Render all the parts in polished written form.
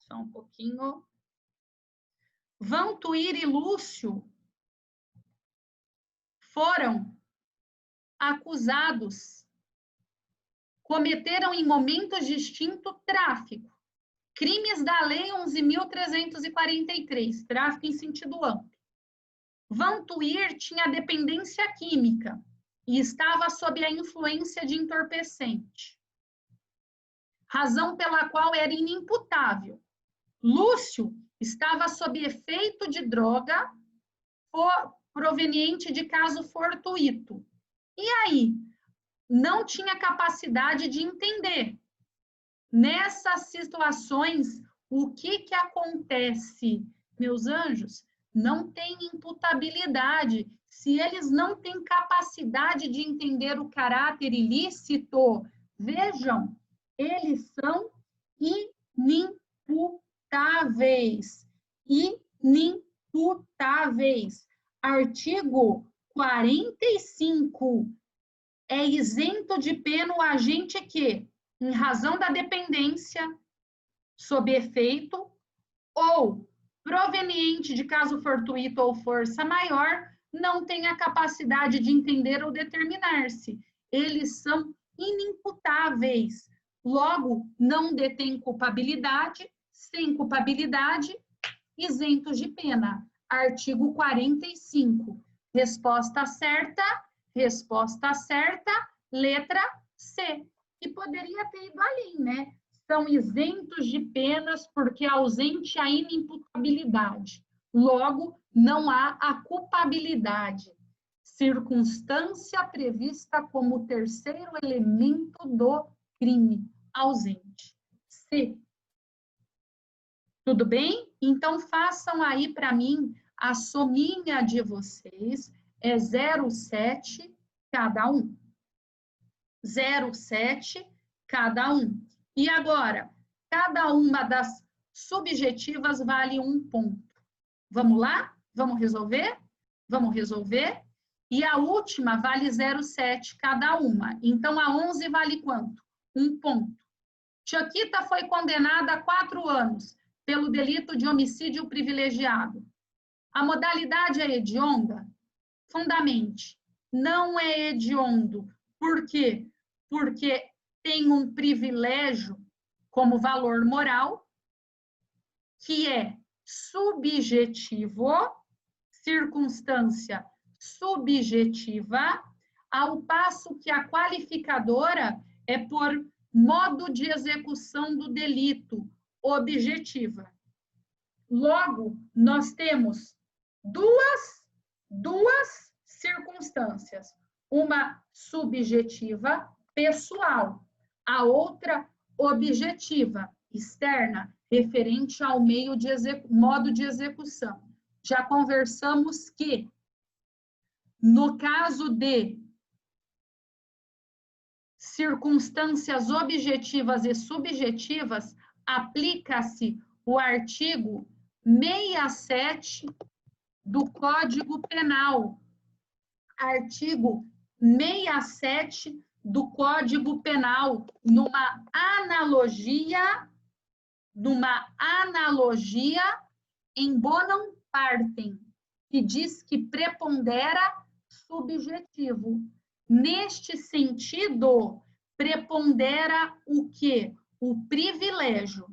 Só um pouquinho. Vantuir e Lúcio foram acusados, cometeram em momentos distintos tráfico, crimes da Lei 11.343, tráfico em sentido amplo. Vantuir tinha dependência química e estava sob a influência de entorpecente, razão pela qual era inimputável. Lúcio estava sob efeito de droga proveniente de caso fortuito. E aí? Não tinha capacidade de entender. Nessas situações, o que acontece, meus anjos? Não tem imputabilidade. Se eles não têm capacidade de entender o caráter ilícito, vejam, eles são inimputáveis. Inimputáveis. Artigo 45. É isento de pena o agente que, em razão da dependência, sob efeito, ou proveniente de caso fortuito ou força maior, não tem a capacidade de entender ou determinar-se. Eles são inimputáveis. Logo, não detêm culpabilidade, sem culpabilidade, isentos de pena. Artigo 45. Resposta certa, letra C. E poderia ter ido além, né? São isentos de penas porque ausente a inimputabilidade. Logo, não há a culpabilidade. Circunstância prevista como terceiro elemento do crime, ausente. C. Tudo bem? Então, façam aí para mim a sominha de vocês. É 0,7 cada um. 0,7 cada um. E agora, cada uma das subjetivas vale 1 ponto. Vamos lá? Vamos resolver? Vamos resolver? E a última vale 0,7 cada uma. Então, a 11 vale quanto? 1 ponto. Tioquita foi condenada a 4 anos pelo delito de homicídio privilegiado. A modalidade é hedionda? Fundamente, não é hediondo. Por quê? Porque tem um privilégio como valor moral, que é subjetivo, circunstância subjetiva, ao passo que a qualificadora é por modo de execução do delito, objetiva. Logo, nós temos duas circunstâncias. Uma subjetiva, pessoal. A outra, objetiva, externa, referente ao modo de execução. Já conversamos que, no caso de circunstâncias objetivas e subjetivas, aplica-se o artigo 67 do Código Penal. Artigo 67 do Código Penal, numa analogia em bonum partem, que diz que prepondera subjetivo. Neste sentido, prepondera o quê? O privilégio.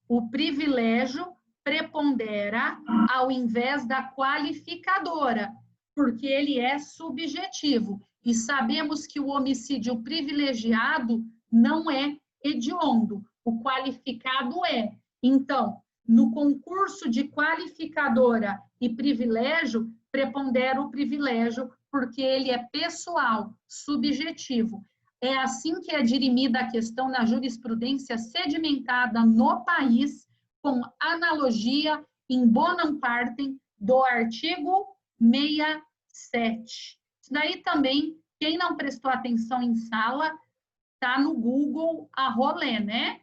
O privilégio prepondera ao invés da qualificadora, porque ele é subjetivo. E sabemos que o homicídio privilegiado não é hediondo, o qualificado é. Então, no concurso de qualificadora e privilégio, prepondera o privilégio, porque ele é pessoal, subjetivo. É assim que é dirimida a questão na jurisprudência sedimentada no país, com analogia in bonum partem do artigo 67. Isso daí também, quem não prestou atenção em sala, está no Google a rolê, né?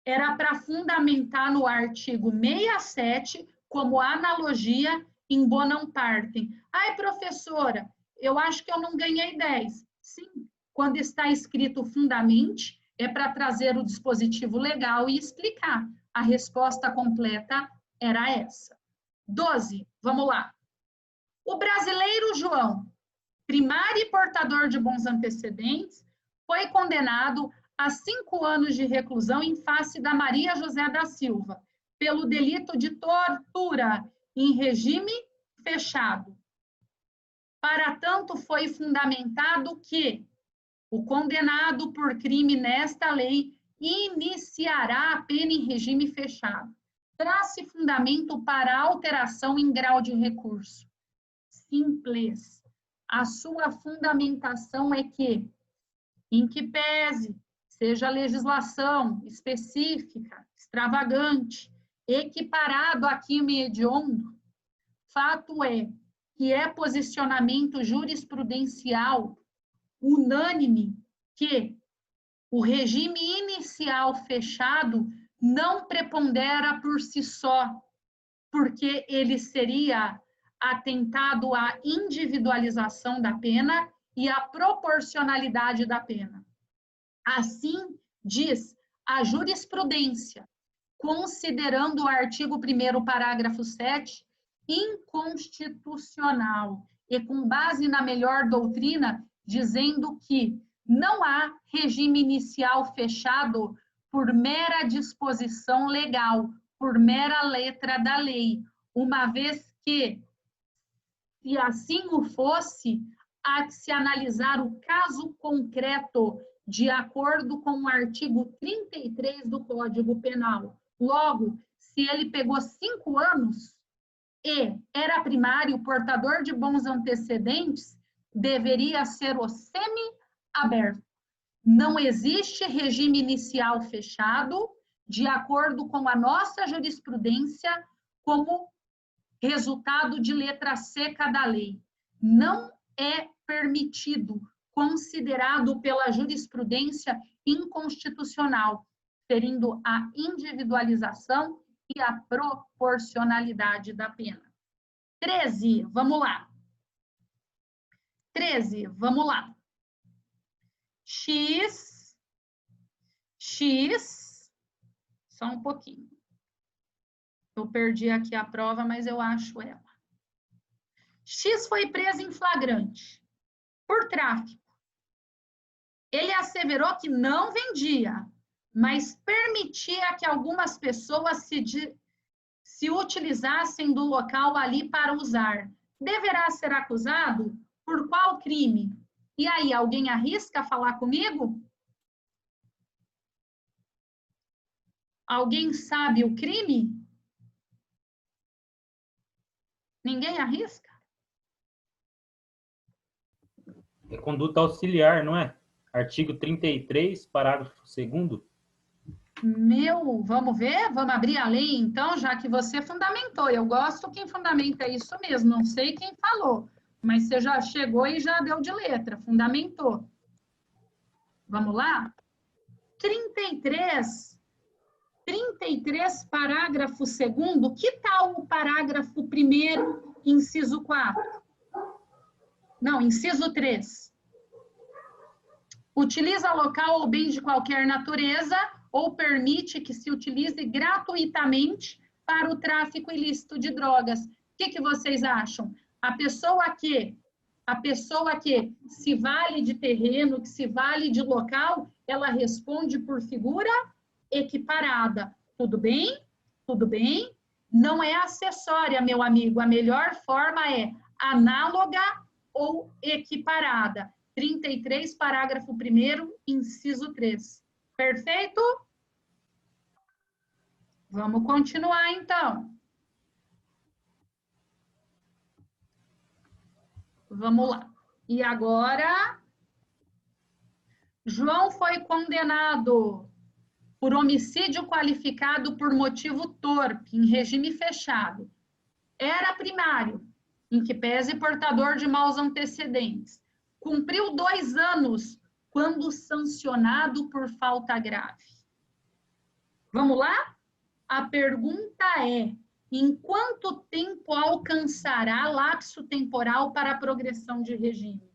Era para fundamentar no artigo 67 como analogia in bonum partem. Ai, professora, eu acho que eu não ganhei 10. Sim, quando está escrito fundamente, é para trazer o dispositivo legal e explicar. A resposta completa era essa. 12, vamos lá. O brasileiro João, primário e portador de bons antecedentes, foi condenado a 5 anos de reclusão em face da Maria José da Silva, pelo delito de tortura em regime fechado. Para tanto, foi fundamentado que o condenado por crime nesta lei iniciará a pena em regime fechado. Traz-se fundamento para alteração em grau de recurso. Simples. A sua fundamentação é que, em que pese, seja legislação específica, extravagante, equiparado a crime hediondo, fato é que é posicionamento jurisprudencial unânime que o regime inicial fechado não prepondera por si só, porque ele seria atentado à individualização da pena e à proporcionalidade da pena. Assim, diz a jurisprudência, considerando o artigo 1º, parágrafo 7, inconstitucional, e com base na melhor doutrina, dizendo que não há regime inicial fechado por mera disposição legal, por mera letra da lei, uma vez que, se assim o fosse, há que se analisar o caso concreto de acordo com o artigo 33 do Código Penal. Logo, se ele pegou 5 anos e era primário, portador de bons antecedentes, deveria ser o semi-aberto. Não existe regime inicial fechado, de acordo com a nossa jurisprudência, como resultado de letra seca da lei. Não é permitido, considerado pela jurisprudência inconstitucional, ferindo a individualização e a proporcionalidade da pena. 13, vamos lá. 13, vamos lá. X, só um pouquinho. Eu perdi aqui a prova, mas eu acho ela. X foi preso em flagrante por tráfico. Ele asseverou que não vendia, mas permitia que algumas pessoas se utilizassem do local ali para usar. Deverá ser acusado por qual crime? E aí, alguém arrisca falar comigo? Alguém sabe o crime? Ninguém arrisca? É conduta auxiliar, não é? Artigo 33, parágrafo 2º. Vamos ver? Vamos abrir a lei, então, já que você fundamentou. Eu gosto quem fundamenta isso mesmo, não sei quem falou, mas você já chegou e já deu de letra, fundamentou. Vamos lá? 33, parágrafo 2º, que tal o parágrafo 1º, inciso 4? Não, inciso 3. Utiliza local ou bem de qualquer natureza ou permite que se utilize gratuitamente para o tráfico ilícito de drogas. O que vocês acham? A pessoa que se vale de terreno, que se vale de local, ela responde por figura equiparada. Tudo bem? Tudo bem? Não é acessória, meu amigo. A melhor forma é análoga ou equiparada. 33, parágrafo 1º, inciso 3. Perfeito? Vamos continuar, então. Vamos lá. E agora, João foi condenado por homicídio qualificado por motivo torpe, em regime fechado. Era primário, em que pese portador de maus antecedentes. Cumpriu 2 anos quando sancionado por falta grave. Vamos lá? A pergunta é: em quanto tempo alcançará lapso temporal para a progressão de regime?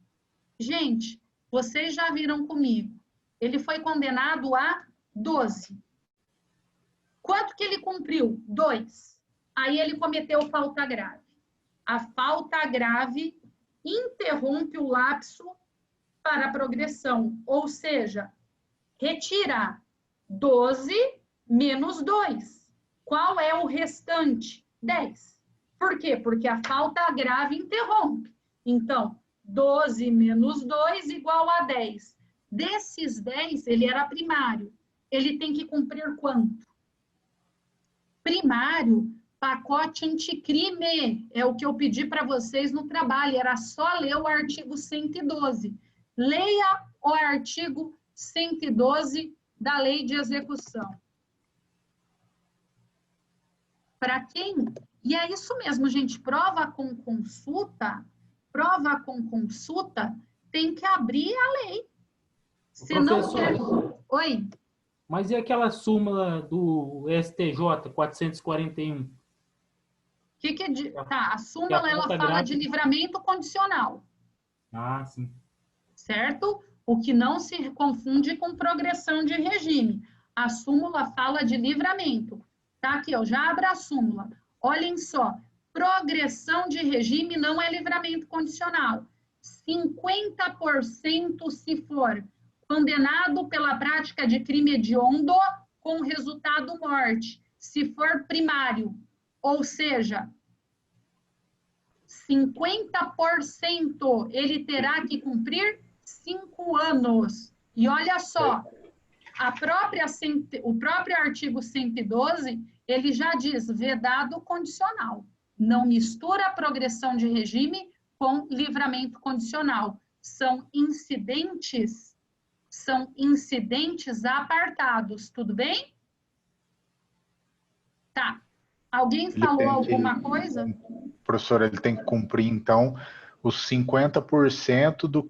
Gente, vocês já viram comigo. Ele foi condenado a 12. Quanto que ele cumpriu? 2. Aí ele cometeu falta grave. A falta grave interrompe o lapso para a progressão, ou seja, retirar 12 menos 2. Qual é o restante? 10. Por quê? Porque a falta grave interrompe. Então, 12 menos 2 igual a 10. Desses 10, ele era primário. Ele tem que cumprir quanto? Primário, pacote anticrime. É o que eu pedi para vocês no trabalho. Era só ler o artigo 112. Leia o artigo 112 da Lei de Execução. Para quem? E é isso mesmo, gente. Prova com consulta tem que abrir a lei. Se não quer... Oi? Mas e aquela súmula do STJ 441? Tá, a súmula ela fala de livramento condicional. Ah, sim. Certo? O que não se confunde com progressão de regime. A súmula fala de livramento. Tá aqui, ó, já abra a súmula. Olhem só, progressão de regime não é livramento condicional. 50% se for condenado pela prática de crime hediondo com resultado morte, se for primário. Ou seja, 50% ele terá que cumprir 5 anos. E olha só, o próprio artigo 112, ele já diz vedado condicional. Não mistura a progressão de regime com livramento condicional. São incidentes apartados, tudo bem? Tá. Alguém falou alguma coisa? Professor, ele tem que cumprir, então, os 50% do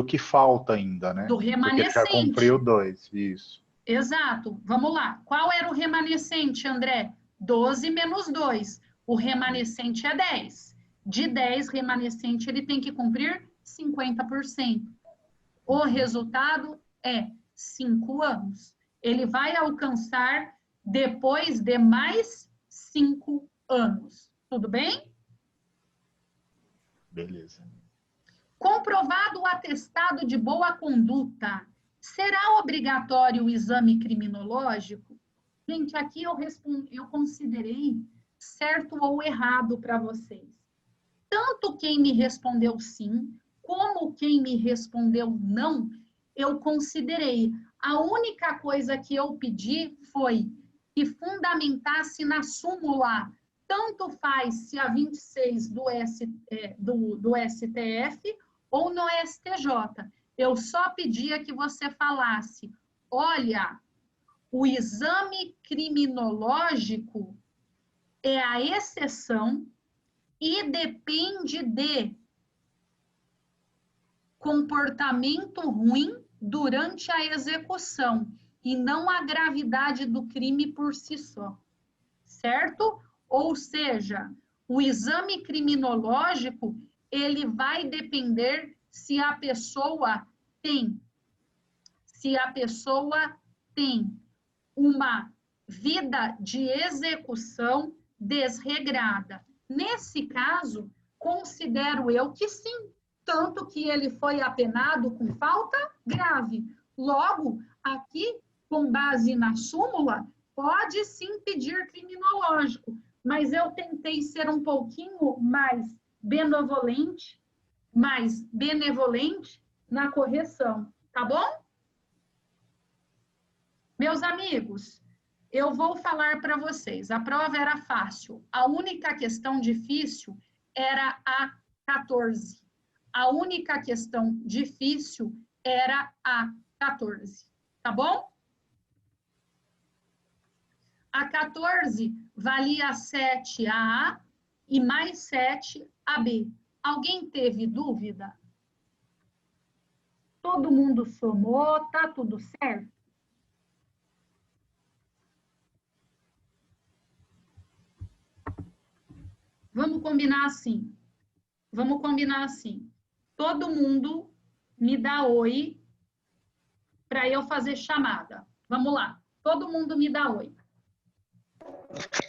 que falta ainda, né? Do remanescente. Porque ele já cumpriu 2, isso. Exato. Vamos lá. Qual era o remanescente, André? 12 menos 2. O remanescente é 10. De 10 remanescente, ele tem que cumprir 50%. O resultado é 5 anos. Ele vai alcançar depois de mais 5 anos. Tudo bem? Beleza. Comprovado o atestado de boa conduta, será obrigatório o exame criminológico? Gente, aqui eu considerei certo ou errado para vocês. Tanto quem me respondeu sim, como quem me respondeu não, eu considerei. A única coisa que eu pedi foi que fundamentasse na súmula, tanto faz se a 26 do STF ou no STJ. Eu só pedia que você falasse, olha, o exame criminológico é a exceção e depende de comportamento ruim durante a execução e não a gravidade do crime por si só, certo? Ou seja, o exame criminológico, ele vai depender se a pessoa tem uma vida de execução desregrada. Nesse caso, considero eu que sim, tanto que ele foi apenado com falta grave. Logo, aqui, com base na súmula, pode sim pedir criminológico, mas eu tentei ser um pouquinho mais benevolente na correção, tá bom? Meus amigos, eu vou falar para vocês, a prova era fácil, a única questão difícil era a 14. A única questão difícil era a 14, tá bom? A 14 valia 7A e mais 7AB. Alguém teve dúvida? Todo mundo somou, tá tudo certo? Vamos combinar assim. Vamos combinar assim. Todo mundo me dá oi para eu fazer chamada. Vamos lá. Todo mundo me dá oi.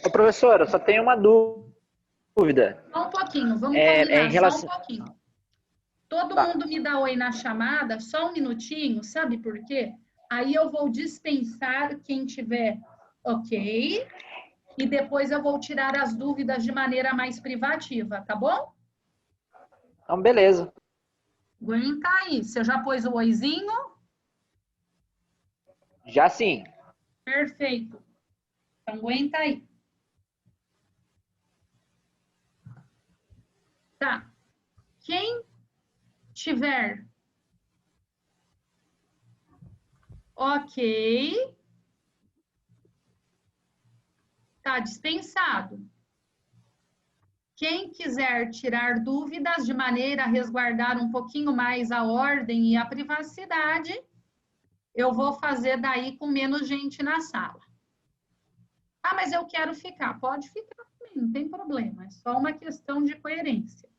Ô, professora, eu só tenho uma dúvida. Só um pouquinho, vamos É combinar, em relação... só um pouquinho. Todo Tá. mundo me dá oi na chamada, só um minutinho, sabe por quê? Aí eu vou dispensar quem tiver ok, e depois eu vou tirar as dúvidas de maneira mais privativa, tá bom? Então, beleza. Aguenta aí. Você já pôs o oizinho? Já sim. Perfeito. Então, aguenta aí. Tá. Quem tiver ok, tá dispensado. Quem quiser tirar dúvidas de maneira a resguardar um pouquinho mais a ordem e a privacidade, eu vou fazer daí com menos gente na sala. Ah, mas eu quero ficar. Pode ficar também, não tem problema. É só uma questão de coerência.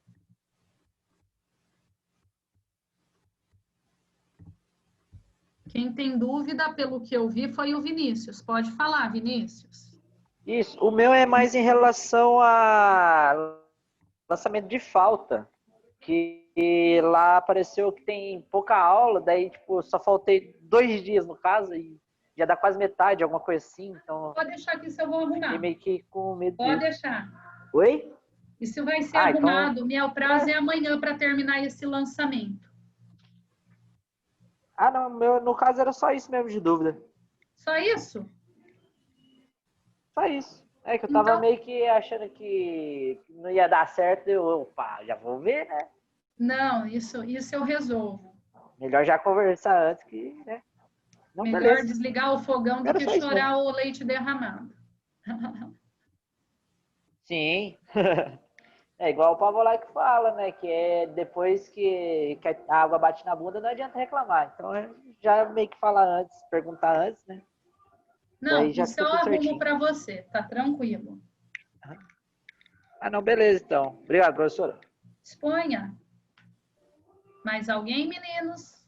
Quem tem dúvida, pelo que eu vi, foi o Vinícius. Pode falar, Vinícius. Isso. O meu é mais em relação a lançamento de falta. Que lá apareceu que tem pouca aula, daí, tipo, só faltei 2 dias, no caso, e já dá quase metade, alguma coisa assim. Então, Pode deixar que isso eu vou fiquei arrumar. meio que com medo Pode disso. deixar. Oi? Isso vai ser Então, arrumado. Meu prazo é amanhã para terminar esse lançamento. não, no caso era só isso mesmo de dúvida. Só isso? Só isso. É que eu tava Então, meio que achando que não ia dar certo, opa, já vou ver, né? não, isso eu resolvo. Melhor já conversar antes que, né? Não, Melhor beleza. desligar o fogão do Era que só isso chorar mesmo. o leite derramado. Sim. É igual o Pavão que fala, né? Que é depois que a água bate na bunda, não adianta reclamar. Então, já meio que fala antes, perguntar antes, né? Não, Daí já isso fica eu tudo arrumo certinho. para você, tá tranquilo. Não, beleza, então. Obrigado, professora. Exponha. Mais alguém, meninos?